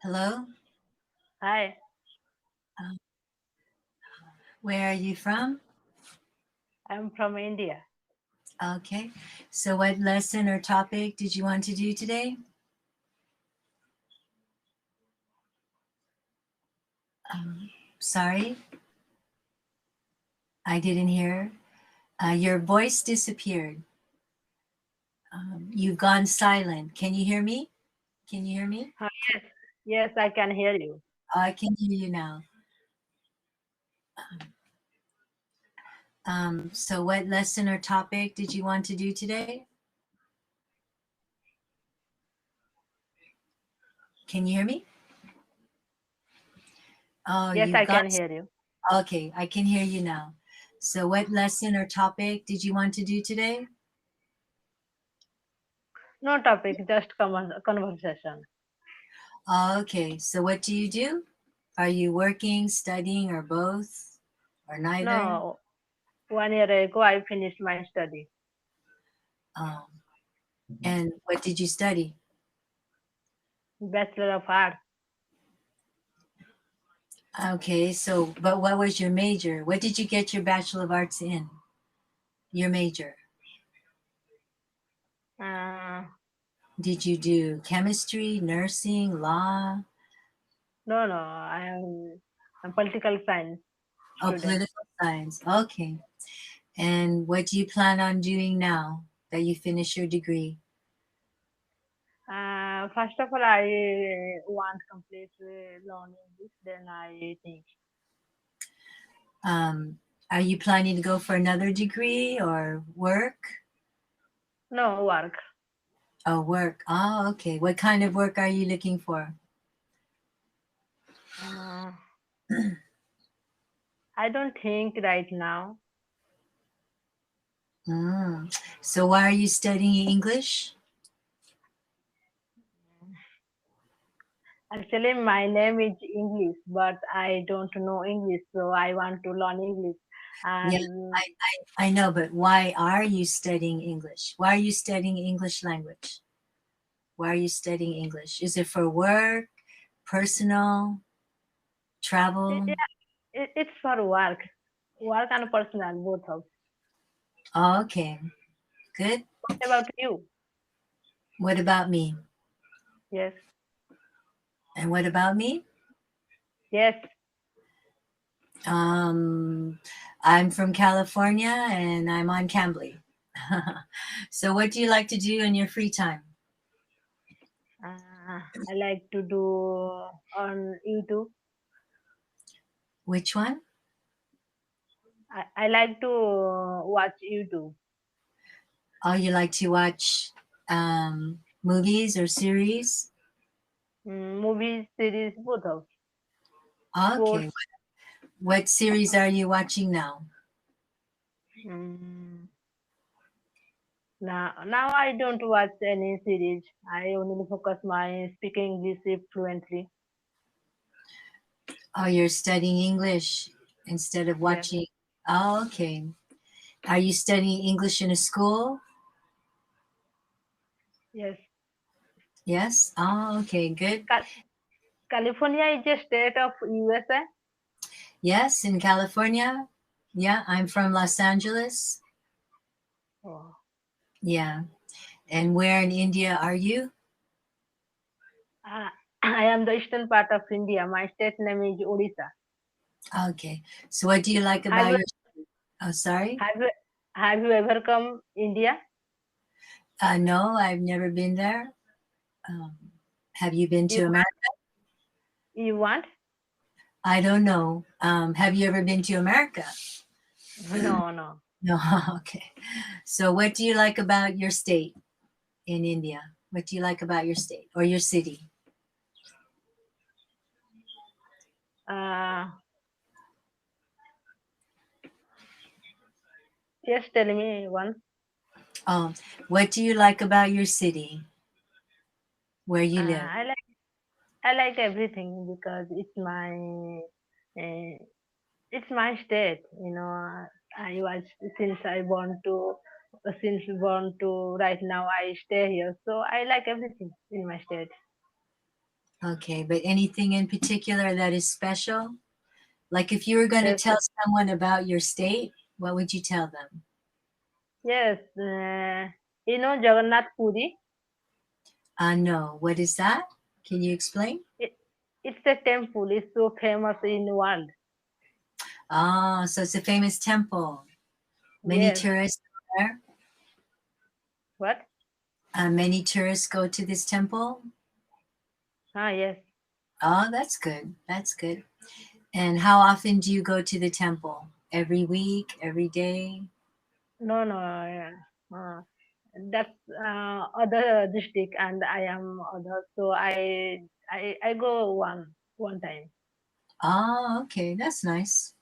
Hello. Hi, Uh, where are you from? I'm from India. Okay. So, what lesson or topic did you want to do today? Sorry, I didn't hear. Your voice disappeared. You've gone silent. Can you hear me? Can you hear me? Yes, yes, I can hear you. Oh, I can hear you now. So, what lesson or topic did you want to do today? Can you hear me? Oh, Yes, you've I got. can hear you. Okay, I can hear you now. So, what lesson or topic did you want to do today? No topic, just conversation. Okay, so what do you do? Are you working, studying, or both, or neither? No, 1 year ago I finished my study. Um, and what did you study? Bachelor of Arts. Okay, so, but what was your major? What did you get your Bachelor of Arts in? Your major? Uh, Did you do chemistry, nursing, law? no, I'm political science Oh, student. political science. Okay. And what do you plan on doing now that you finish your degree? First of all, I want complete learn English. Then I think Um, are you planning to go for another degree or work? no work. Oh, work. Oh, okay. What kind of work are you looking for? Uh, I don't think right now. Mm. So why are you studying English? Actually, my name is English, but I don't know English, so I want to learn English. Yeah, And I know, but why are you studying English? Why are you studying English language? Why are you studying English? Is it for work, personal, travel? yeah, it's for work and personal, both of. Oh, okay, good. What about you? What about me? Yes, And what about me? yes. Um, I'm from California and I'm on Cambly. So what do you like to do in your free time? I like to do on YouTube. Which one? I like to watch YouTube, Oh, you like to watch movies or series? movies, series, both of. Okay. Sports. What series are you watching now? Mm, now I don't watch any series. I only focus my speaking English fluently. Oh, you're studying English instead of Yes, watching. Oh, okay. Are you studying English in a school? yes. Yes. Oh, okay. Good. Cal- California is a state of USA. Yes, in California. Yeah, I'm from Los Angeles. Oh. Yeah. And where in India are you? Uh, I am the eastern part of India. My state name is Odisha. Okay. So what do you like Have about you your Oh, sorry? have you have you ever come India? No, I've never been there. Um, have you been You to America? you want? I don't know. Have you ever been to America? No, no. No. Okay. So what do you like about your state in India? What do you like about your state or your city? Uh, just tell me one. Oh, what do you like about your city where you live? I like everything because uh, it's my state. I was since born to right now I stay here, so I like everything in my state. Okay, but anything in particular that is special? Like if you were going to Yes, tell someone about your state, what would you tell them? yes. Jagannath Puri. No. What is that? Can you explain? It, it's a temple. It's so famous in the world. Ah, so it's a famous temple. Many Yes. tourists go there. What? Many tourists go to this temple. Ah, yes. Oh, that's good. That's good. And how often do you go to the temple? Every week? Every day? No, no. That's other district, and I am other. So I go one time. Oh, okay. That's nice.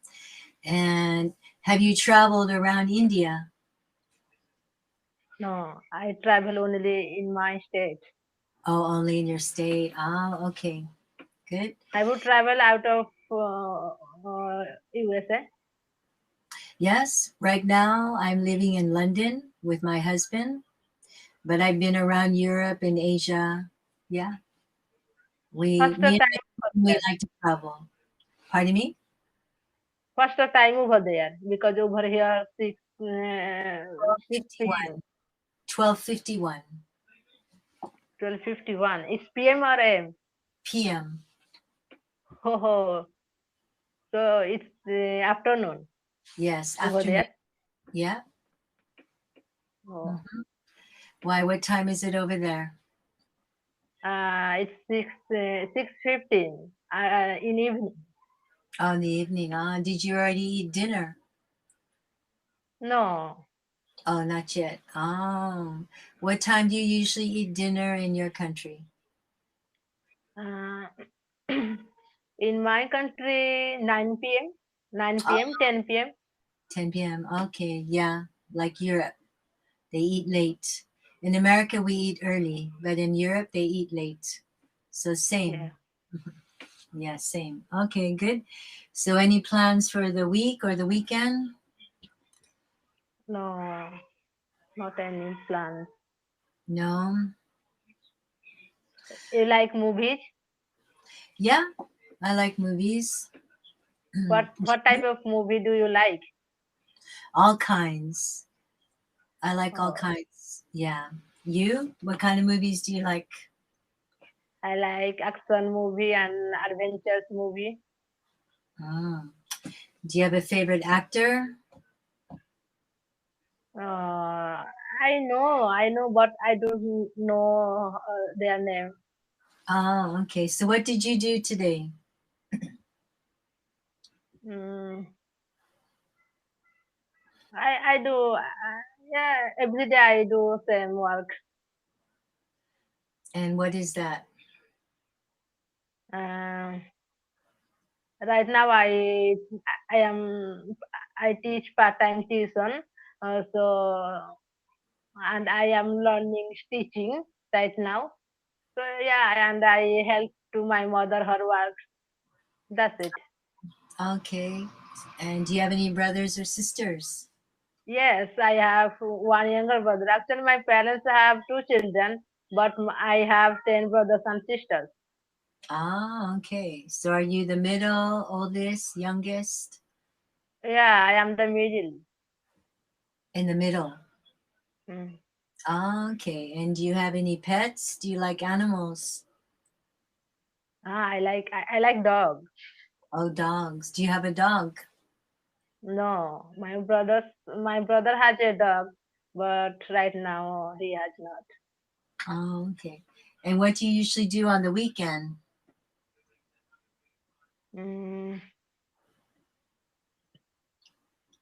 And have you traveled around India? No, I travel only in my state. Oh, only in your state. Oh, okay. Good. I would travel out of USA. Yes, right now I'm living in London with my husband, but I've been around Europe and Asia. Yeah, First me and time my over husband, we there. like to travel. Pardon me? First time over there because over here 6 p.m. 51. 12:51 12:51. It's PM or AM? p.m. Oh, so it's afternoon Yes, over afternoon. there. Yeah. Oh, Mhm. Why? What time is it over there? it's 6:15 in evening. Oh, in the evening. Did you already eat dinner? No, Oh, not yet. What time do you usually eat dinner in your country? uh, in my country 9 p.m. 9 Oh, p.m. 10 p.m. 10 p.m. Okay, yeah, like Europe. They eat late. In America, we eat early, but in Europe, they eat late. So Yeah. same. Yeah, same. Okay, good. So any plans for the week or the weekend? No, not any plans. No. You like movies? Yeah, I like movies. What type of movie do you like? All kinds. I like all Oh, kinds. Yeah. You? What kind of movies do you like? I like action movie and adventures movie. Ah. Do you have a favorite actor? I know, but I don't know their name. Oh, okay. So what did you do today? Mm, I do. Yeah, every day I do same work. And what is that? Uh, right now I am I teach part time tuition. So and I am learning stitching right now. So yeah, and I help to my mother her work. That's it. Okay. And do you have any brothers or sisters? Yes, I have one younger brother. Actually, my parents have two children, but I have 10 brothers and sisters. Okay. So are you the middle, oldest, youngest? Yeah, I am the middle. In the middle. Mm. Okay. And do you have any pets? Do you like animals? I like dog. Oh, dogs. Do you have a dog? No, my brother has a dog, but right now he has not. Oh, okay. And what do you usually do on the weekend? Mm,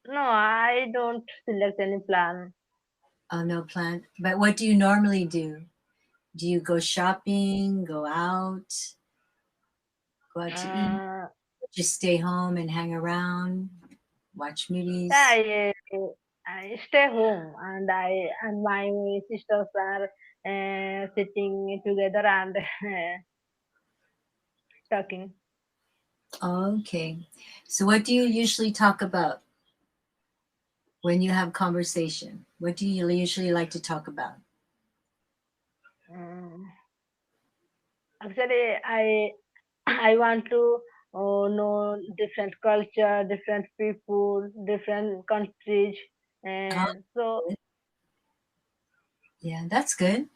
no, I don't select any plan. Oh, no plan. But what do you normally do? Do you go shopping, go out to eat, Uh, just stay home and hang around, watch movies? I stay home and I and my sisters are sitting together and talking. Okay. So what do you usually talk about when you have conversation? What do you usually like to talk about? Mm, Actually, I want to know different culture, different people, different countries, Oh, and so good. Yeah, that's good.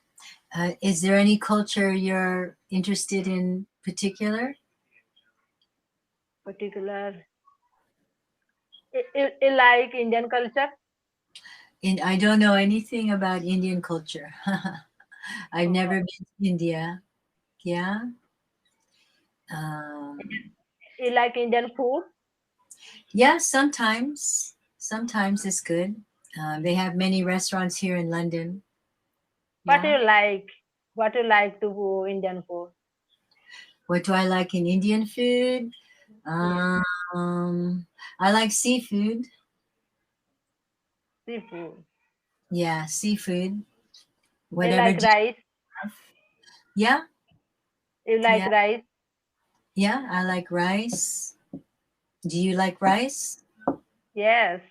Is there any culture you're interested in particular? particular. I like Indian culture. In I don't know anything about Indian culture. I've Uh, never been to India. Yeah. Um, I like Indian food. yeah, sometimes. Sometimes it's good. They have many restaurants here in London. What do Yeah. you like? What do you like to go Indian food? What do I like in Indian food? Yes, Um, I like seafood. seafood. Yeah, seafood. You Whatever like do you rice? have? Yeah, You like yeah, rice? yeah. I like rice. Do you like rice? Yes.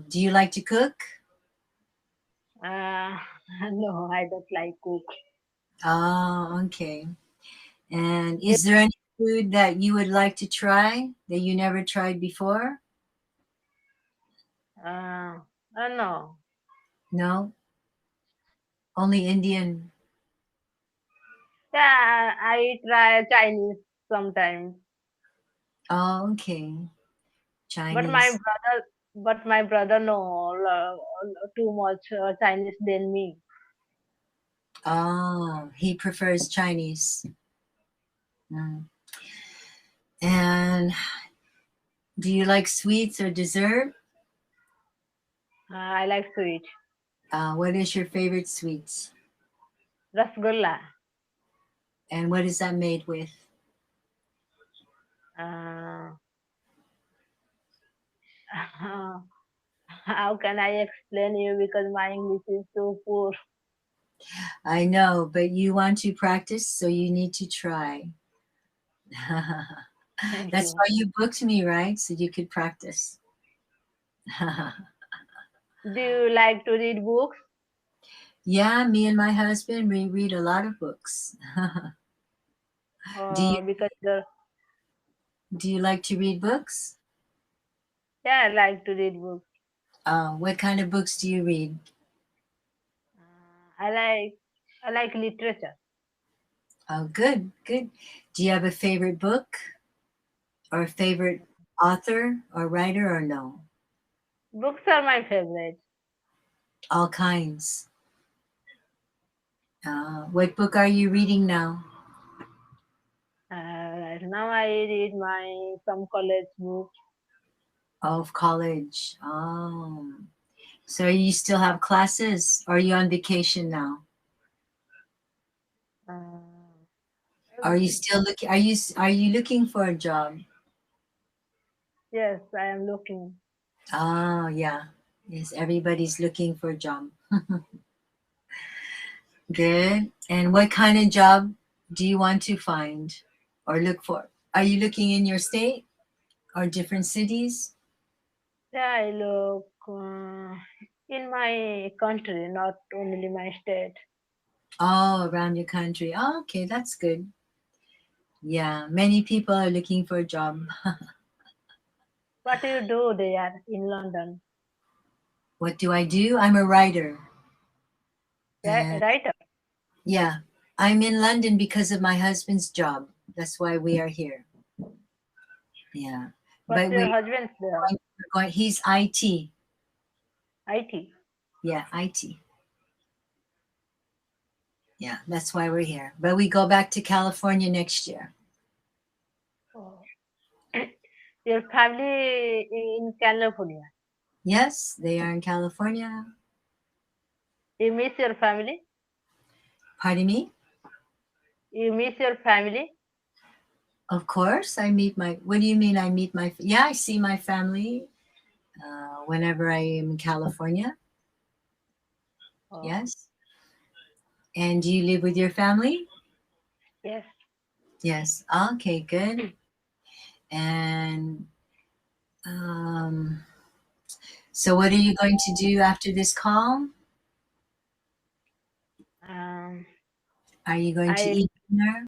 Do you like to cook? Uh, no, I don't like cook. Oh, okay. And is there any food that you would like to try that you never tried before? No. No, only Indian. Yeah, I try Chinese sometimes, Oh, okay. but my Chinese. brother, know too much Chinese than me. Oh, he prefers Chinese. Mm. And do you like sweets or dessert? I like sweet, What is your favorite sweets? rasgulla. And what is that made with? Uh, how can I explain you because my English is so poor. I know, but you want to practice, so you need to try. Thank That's you. why you booked me, right? So you could practice. Do you like to read books? Yeah, me and my husband, we read a lot of books. do you Because do you like to read books? yeah, I like to read books. What kind of books do you read? I like literature. Oh, good, good. Do you have a favorite book or a favorite author or writer or no? Books are my favorite. All kinds. What book are you reading now? Right now I read my some college books. Of college. So you still have classes? Or are you on vacation now? Uh, Are you still looking? Are you looking for a job? yes, I am looking. Oh, yeah. Yes, everybody's looking for a job. Good. And what kind of job do you want to find or look for? Are you looking in your state or different cities? Yeah, I look in my country, not only my state. Oh, around your country. Oh, okay, that's good. Yeah, many people are looking for a job. What do you do there in London? What do I do? I'm a writer. Right, And writer. yeah, I'm in London because of my husband's job. That's why we are here. Yeah. What's But your husband's job? he's IT. IT. Yeah, IT. Yeah, that's why we're here. But we go back to California next year. Oh. Your family in California. Yes, they are in California. You miss your family? Pardon me? You miss your family? Of course, I meet my. What do you mean? I meet my. Yeah, I see my family whenever I am in California. Oh, Yes. And do you live with your family? yes. Yes. Okay, good. And um, so, what are you going to do after this call? Um, Are you going to I eat? partner?